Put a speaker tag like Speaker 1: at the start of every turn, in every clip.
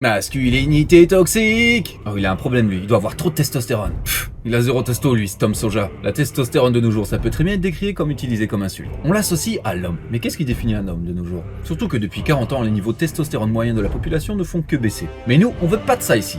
Speaker 1: Masculinité toxique. Oh, il a un problème lui, il doit avoir trop de testostérone. Il a zéro testo lui, ce Tom Soja. La testostérone de nos jours, ça peut très bien être décrié comme utilisé comme insulte. On l'associe à l'homme. Mais qu'est-ce qui définit un homme de nos jours? Surtout que depuis 40 ans, les niveaux de testostérone moyens de la population ne font que baisser. Mais nous, on veut pas de ça ici.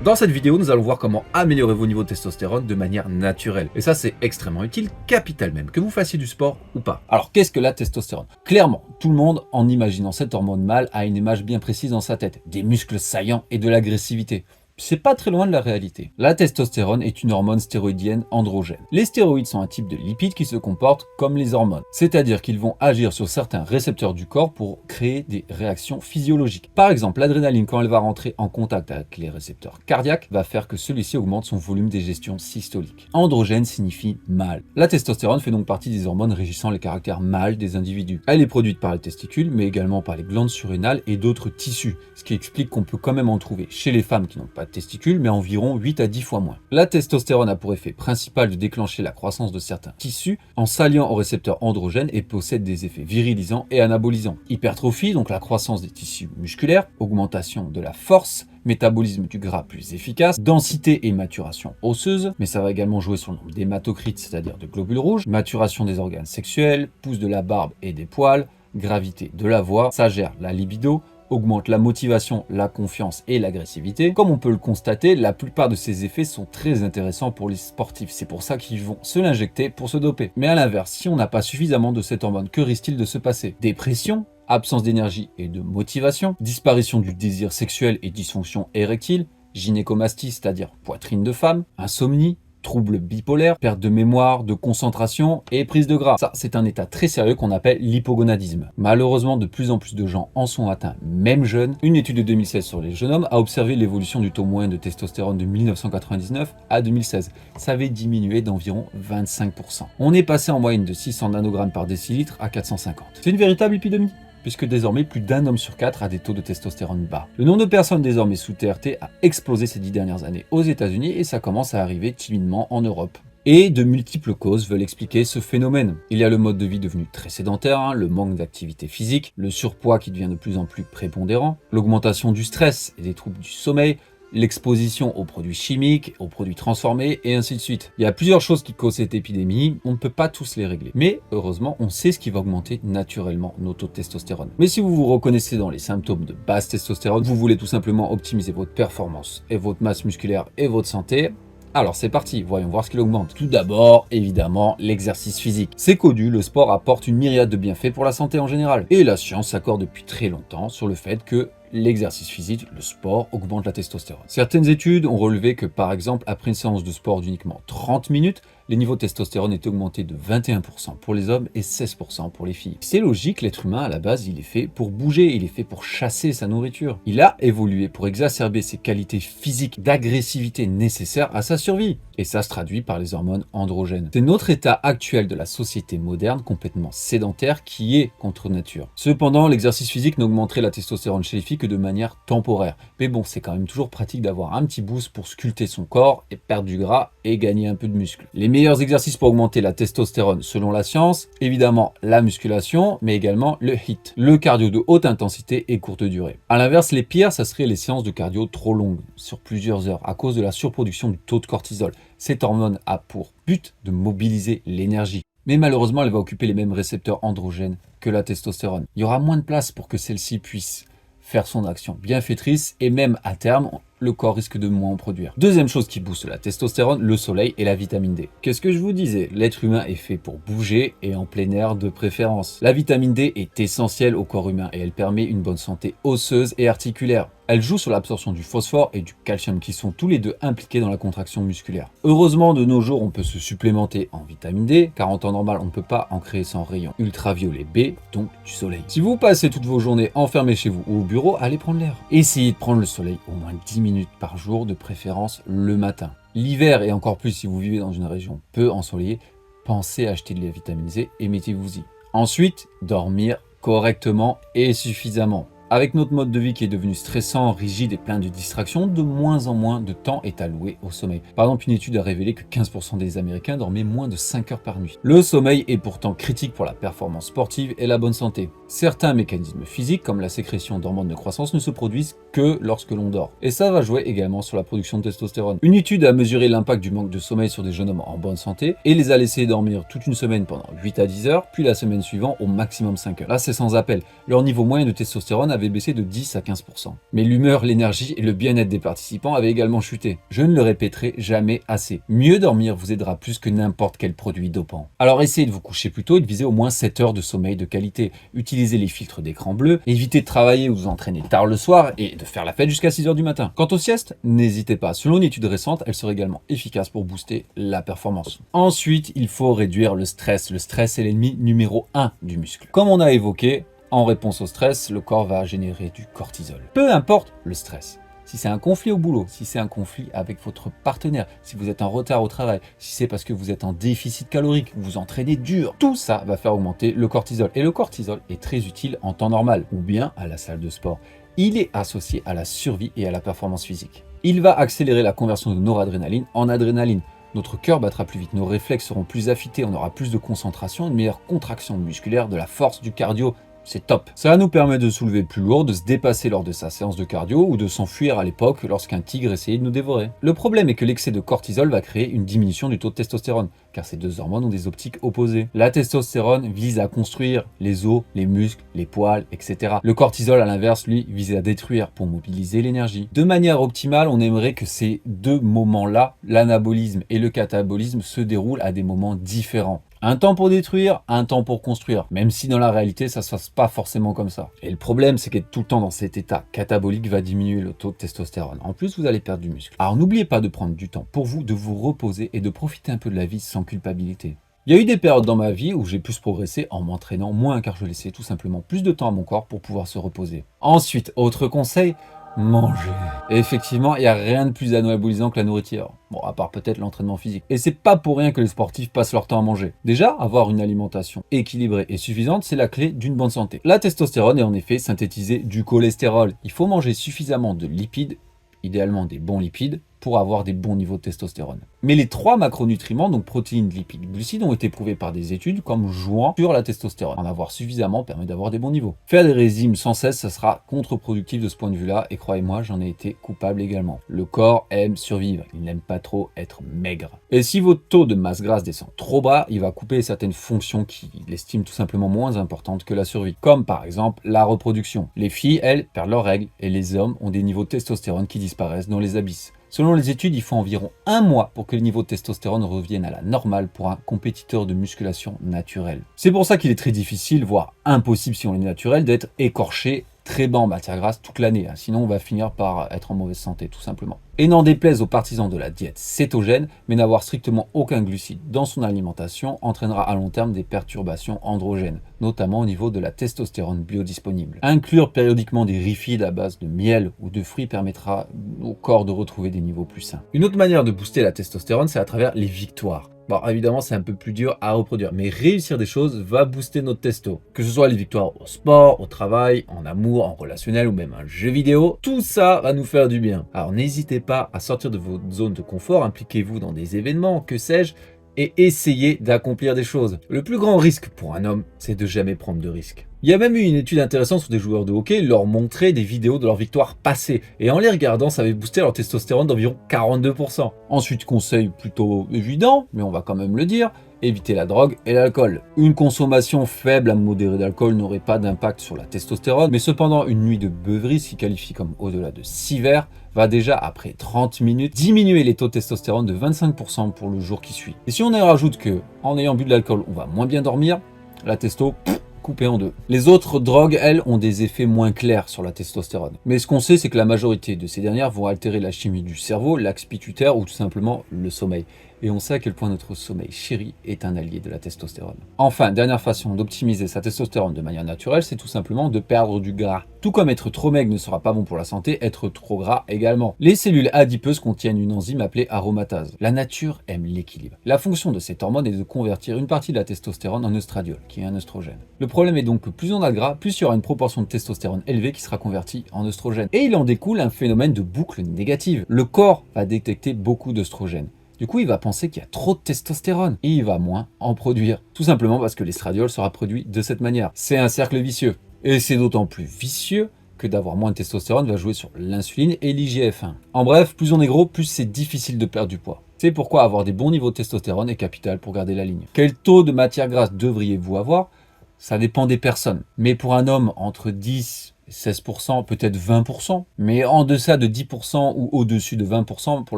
Speaker 1: Dans cette vidéo, nous allons voir comment améliorer vos niveaux de testostérone de manière naturelle. Et ça, c'est extrêmement utile, capital même, que vous fassiez du sport ou pas. Alors, qu'est-ce que la testostérone? Clairement, tout le monde, en imaginant cette hormone mâle, a une image bien précise dans sa tête. Des muscles saillants et de l'agressivité. C'est pas très loin de la réalité. La testostérone est une hormone stéroïdienne androgène. Les stéroïdes sont un type de lipides qui se comportent comme les hormones, c'est-à-dire qu'ils vont agir sur certains récepteurs du corps pour créer des réactions physiologiques. Par exemple, l'adrénaline, quand elle va rentrer en contact avec les récepteurs cardiaques, va faire que celui-ci augmente son volume d'égestion systolique. Androgène signifie mâle. La testostérone fait donc partie des hormones régissant les caractères mâles des individus. Elle est produite par les testicules, mais également par les glandes surrénales et d'autres tissus, ce qui explique qu'on peut quand même en trouver chez les femmes qui n'ont pas de testicules, mais environ 8 à 10 fois moins. La testostérone a pour effet principal de déclencher la croissance de certains tissus en s'alliant aux récepteurs androgènes et possède des effets virilisants et anabolisants. Hypertrophie, donc la croissance des tissus musculaires, augmentation de la force, métabolisme du gras plus efficace, densité et maturation osseuse, mais ça va également jouer sur le nombre d'hématocrites, c'est-à-dire de globules rouges, maturation des organes sexuels, pousse de la barbe et des poils, gravité de la voix, ça gère la libido, augmente la motivation, la confiance et l'agressivité. Comme on peut le constater, la plupart de ces effets sont très intéressants pour les sportifs. C'est pour ça qu'ils vont se l'injecter pour se doper. Mais à l'inverse, si on n'a pas suffisamment de cette hormone, que risque-t-il de se passer? Dépression, absence d'énergie et de motivation, disparition du désir sexuel et dysfonction érectile, gynécomastie, c'est-à-dire poitrine de femme, insomnie, troubles bipolaires, perte de mémoire, de concentration et prise de gras. Ça, c'est un état très sérieux qu'on appelle l'hypogonadisme. Malheureusement, de plus en plus de gens en sont atteints, même jeunes. Une étude de 2016 sur les jeunes hommes a observé l'évolution du taux moyen de testostérone de 1999 à 2016. Ça avait diminué d'environ 25%. On est passé en moyenne de 600 nanogrammes par décilitre à 450. C'est une véritable épidémie, puisque désormais plus d'un homme sur 4 a des taux de testostérone bas. Le nombre de personnes désormais sous TRT a explosé ces 10 dernières années aux États-Unis et ça commence à arriver timidement en Europe. Et de multiples causes veulent expliquer ce phénomène. Il y a le mode de vie devenu très sédentaire, le manque d'activité physique, le surpoids qui devient de plus en plus prépondérant, l'augmentation du stress et des troubles du sommeil, l'exposition aux produits chimiques, aux produits transformés et ainsi de suite. Il y a plusieurs choses qui causent cette épidémie, on ne peut pas tous les régler. Mais heureusement, on sait ce qui va augmenter naturellement nos taux de testostérone. Mais si vous vous reconnaissez dans les symptômes de basse testostérone, vous voulez tout simplement optimiser votre performance et votre masse musculaire et votre santé, alors c'est parti, voyons voir ce qu'il augmente. Tout d'abord, évidemment, l'exercice physique. C'est connu, le sport apporte une myriade de bienfaits pour la santé en général. Et la science s'accorde depuis très longtemps sur le fait que l'exercice physique, le sport, augmente la testostérone. Certaines études ont relevé que, par exemple, après une séance de sport d'uniquement 30 minutes, les niveaux de testostérone étaient augmentés de 21% pour les hommes et 16% pour les filles. C'est logique, l'être humain, à la base, il est fait pour bouger, il est fait pour chasser sa nourriture. Il a évolué pour exacerber ses qualités physiques d'agressivité nécessaires à sa survie. Et ça se traduit par les hormones androgènes. C'est notre état actuel de la société moderne, complètement sédentaire, qui est contre nature. Cependant, l'exercice physique n'augmenterait la testostérone chez les filles que de manière temporaire. Mais bon, c'est quand même toujours pratique d'avoir un petit boost pour sculpter son corps et perdre du gras et gagner un peu de muscle. Les meilleurs exercices pour augmenter la testostérone selon la science, évidemment la musculation, mais également le HIIT, le cardio de haute intensité et courte durée. A l'inverse, les pires, ça serait les séances de cardio trop longues, sur plusieurs heures, à cause de la surproduction du taux de cortisol. Cette hormone a pour but de mobiliser l'énergie. Mais malheureusement, elle va occuper les mêmes récepteurs androgènes que la testostérone. Il y aura moins de place pour que celle-ci puisse faire son action bienfaitrice et même à terme, le corps risque de moins en produire. Deuxième chose qui booste la testostérone, le soleil et la vitamine D. Qu'est-ce que je vous disais? L'être humain est fait pour bouger et en plein air de préférence. La vitamine D est essentielle au corps humain et elle permet une bonne santé osseuse et articulaire. Elle joue sur l'absorption du phosphore et du calcium qui sont tous les deux impliqués dans la contraction musculaire. Heureusement, de nos jours, on peut se supplémenter en vitamine D, car en temps normal, on ne peut pas en créer sans rayon ultraviolet B, donc du soleil. Si vous passez toutes vos journées enfermées chez vous ou au bureau, allez prendre l'air. Essayez de prendre le soleil au moins 10 minutes par jour, de préférence le matin. L'hiver, et encore plus si vous vivez dans une région peu ensoleillée, pensez à acheter de la vitamine D et mettez-vous-y. Ensuite, dormir correctement et suffisamment. Avec notre mode de vie qui est devenu stressant, rigide et plein de distractions, de moins en moins de temps est alloué au sommeil. Par exemple, une étude a révélé que 15% des Américains dormaient moins de 5 heures par nuit. Le sommeil est pourtant critique pour la performance sportive et la bonne santé. Certains mécanismes physiques, comme la sécrétion d'hormones de croissance, ne se produisent que lorsque l'on dort. Et ça va jouer également sur la production de testostérone. Une étude a mesuré l'impact du manque de sommeil sur des jeunes hommes en bonne santé et les a laissés dormir toute une semaine pendant 8 à 10 heures, puis la semaine suivante au maximum 5 heures. Là, c'est sans appel. Leur niveau moyen de testostérone avait baissé de 10 à 15%. Mais l'humeur, l'énergie et le bien-être des participants avaient également chuté. Je ne le répéterai jamais assez. Mieux dormir vous aidera plus que n'importe quel produit dopant. Alors essayez de vous coucher plus tôt et de viser au moins 7 heures de sommeil de qualité. Utilisez les filtres d'écran bleu, évitez de travailler ou de vous entraîner tard le soir et de faire la fête jusqu'à 6 heures du matin. Quant aux siestes, n'hésitez pas. Selon une étude récente, elle serait également efficace pour booster la performance. Ensuite, il faut réduire le stress. Le stress est l'ennemi numéro 1 du muscle. Comme on a évoqué, en réponse au stress, le corps va générer du cortisol. Peu importe le stress. Si c'est un conflit au boulot, si c'est un conflit avec votre partenaire, si vous êtes en retard au travail, si c'est parce que vous êtes en déficit calorique, vous entraînez dur, tout ça va faire augmenter le cortisol. Et le cortisol est très utile en temps normal ou bien à la salle de sport. Il est associé à la survie et à la performance physique. Il va accélérer la conversion de noradrénaline en adrénaline. Notre cœur battra plus vite, nos réflexes seront plus affûtés, on aura plus de concentration, une meilleure contraction musculaire, de la force, du cardio. C'est top. Ça nous permet de soulever plus lourd, de se dépasser lors de sa séance de cardio ou de s'enfuir à l'époque lorsqu'un tigre essayait de nous dévorer. Le problème est que l'excès de cortisol va créer une diminution du taux de testostérone, car ces deux hormones ont des optiques opposées. La testostérone vise à construire les os, les muscles, les poils, etc. Le cortisol, à l'inverse, lui, vise à détruire pour mobiliser l'énergie. De manière optimale, on aimerait que ces deux moments-là, l'anabolisme et le catabolisme, se déroulent à des moments différents. Un temps pour détruire, un temps pour construire. Même si dans la réalité, ça se passe pas forcément comme ça. Et le problème, c'est qu'être tout le temps dans cet état catabolique va diminuer le taux de testostérone. En plus, vous allez perdre du muscle. Alors n'oubliez pas de prendre du temps pour vous, de vous reposer et de profiter un peu de la vie sans culpabilité. Il y a eu des périodes dans ma vie où j'ai pu progresser en m'entraînant moins car je laissais tout simplement plus de temps à mon corps pour pouvoir se reposer. Ensuite, autre conseil, manger. Et effectivement, il n'y a rien de plus anabolisant que la nourriture. Bon, à part peut-être l'entraînement physique. Et c'est pas pour rien que les sportifs passent leur temps à manger. Déjà, avoir une alimentation équilibrée et suffisante, c'est la clé d'une bonne santé. La testostérone est en effet synthétisée du cholestérol. Il faut manger suffisamment de lipides, idéalement des bons lipides, pour avoir des bons niveaux de testostérone. Mais les trois macronutriments, donc protéines, lipides, glucides, ont été prouvés par des études comme jouant sur la testostérone. En avoir suffisamment permet d'avoir des bons niveaux. Faire des régimes sans cesse, ça sera contre-productif de ce point de vue-là, et croyez-moi, j'en ai été coupable également. Le corps aime survivre, il n'aime pas trop être maigre. Et si votre taux de masse grasse descend trop bas, il va couper certaines fonctions qu'il estime tout simplement moins importantes que la survie, comme par exemple la reproduction. Les filles, elles, perdent leurs règles, et les hommes ont des niveaux de testostérone qui disparaissent dans les abysses. Selon les études, il faut environ un mois pour que le niveau de testostérone revienne à la normale pour un compétiteur de musculation naturel. C'est pour ça qu'il est très difficile, voire impossible si on est naturel, d'être écorché, très bas en matière grasse toute l'année. Sinon, on va finir par être en mauvaise santé, tout simplement. Et n'en déplaise aux partisans de la diète cétogène, mais n'avoir strictement aucun glucide dans son alimentation entraînera à long terme des perturbations androgènes, notamment au niveau de la testostérone biodisponible. Inclure périodiquement des rifides à base de miel ou de fruits permettra au corps de retrouver des niveaux plus sains. Une autre manière de booster la testostérone, c'est à travers les victoires. Bon, évidemment, c'est un peu plus dur à reproduire, mais réussir des choses va booster notre testo. Que ce soit les victoires au sport, au travail, en amour, en relationnel ou même un jeu vidéo, tout ça va nous faire du bien. Alors n'hésitez pas à sortir de votre zone de confort, impliquez-vous dans des événements, que sais-je, et essayez d'accomplir des choses. Le plus grand risque pour un homme, c'est de jamais prendre de risques. Il y a même eu une étude intéressante sur des joueurs de hockey, leur montrer des vidéos de leurs victoires passées. Et en les regardant, ça avait boosté leur testostérone d'environ 42%. Ensuite, conseil plutôt évident, mais on va quand même le dire, évitez la drogue et l'alcool. Une consommation faible à modérée d'alcool n'aurait pas d'impact sur la testostérone, mais cependant une nuit de beuverie, ce qui qualifie comme au-delà de 6 verres, va déjà après 30 minutes diminuer les taux de testostérone de 25% pour le jour qui suit. Et si on y rajoute que, en ayant bu de l'alcool, on va moins bien dormir, la testo, coupé en deux. Les autres drogues, elles, ont des effets moins clairs sur la testostérone. Mais ce qu'on sait, c'est que la majorité de ces dernières vont altérer la chimie du cerveau, l'axe pituitaire ou tout simplement le sommeil. et on sait à quel point notre sommeil chéri est un allié de la testostérone. Enfin, dernière façon d'optimiser sa testostérone de manière naturelle, c'est tout simplement de perdre du gras. Tout comme être trop maigre ne sera pas bon pour la santé, être trop gras également. Les cellules adipeuses contiennent une enzyme appelée aromatase. La nature aime l'équilibre. La fonction de cette hormone est de convertir une partie de la testostérone en œstradiol, qui est un œstrogène. Le problème est donc que plus on a de gras, plus il y aura une proportion de testostérone élevée qui sera convertie en œstrogène. Et il en découle un phénomène de boucle négative. Le corps va détecter beaucoup d'œstrogène. Du coup, il va penser qu'il y a trop de testostérone et il va moins en produire. Tout simplement parce que l'estradiol sera produit de cette manière. C'est un cercle vicieux. Et c'est d'autant plus vicieux que d'avoir moins de testostérone va jouer sur l'insuline et l'IGF-1. En bref, plus on est gros, plus c'est difficile de perdre du poids. C'est pourquoi avoir des bons niveaux de testostérone est capital pour garder la ligne. Quel taux de matière grasse devriez-vous avoir? Ça dépend des personnes. Mais pour un homme, entre 10 et 16%, peut-être 20%. Mais en deçà de 10% ou au-dessus de 20%, pour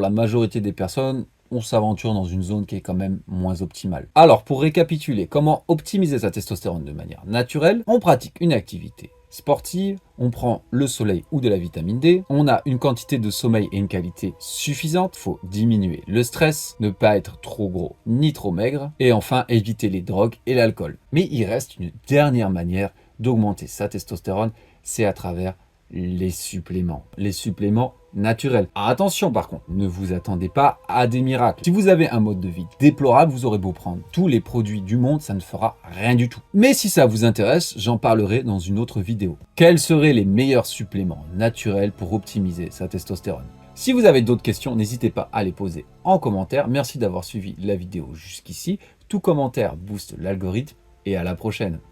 Speaker 1: la majorité des personnes, on s'aventure dans une zone qui est quand même moins optimale. Alors, pour récapituler, comment optimiser sa testostérone de manière naturelle? On pratique une activité sportive, on prend le soleil ou de la vitamine D, on a une quantité de sommeil et une qualité suffisante, il faut diminuer le stress, ne pas être trop gros ni trop maigre, et enfin éviter les drogues et l'alcool. Mais il reste une dernière manière d'augmenter sa testostérone, c'est à travers les suppléments naturels. Alors attention par contre, ne vous attendez pas à des miracles. Si vous avez un mode de vie déplorable, vous aurez beau prendre tous les produits du monde, ça ne fera rien du tout. Mais si ça vous intéresse, j'en parlerai dans une autre vidéo. Quels seraient les meilleurs suppléments naturels pour optimiser sa testostérone? Si vous avez d'autres questions, n'hésitez pas à les poser en commentaire. Merci d'avoir suivi la vidéo jusqu'ici. Tout commentaire booste l'algorithme et à la prochaine.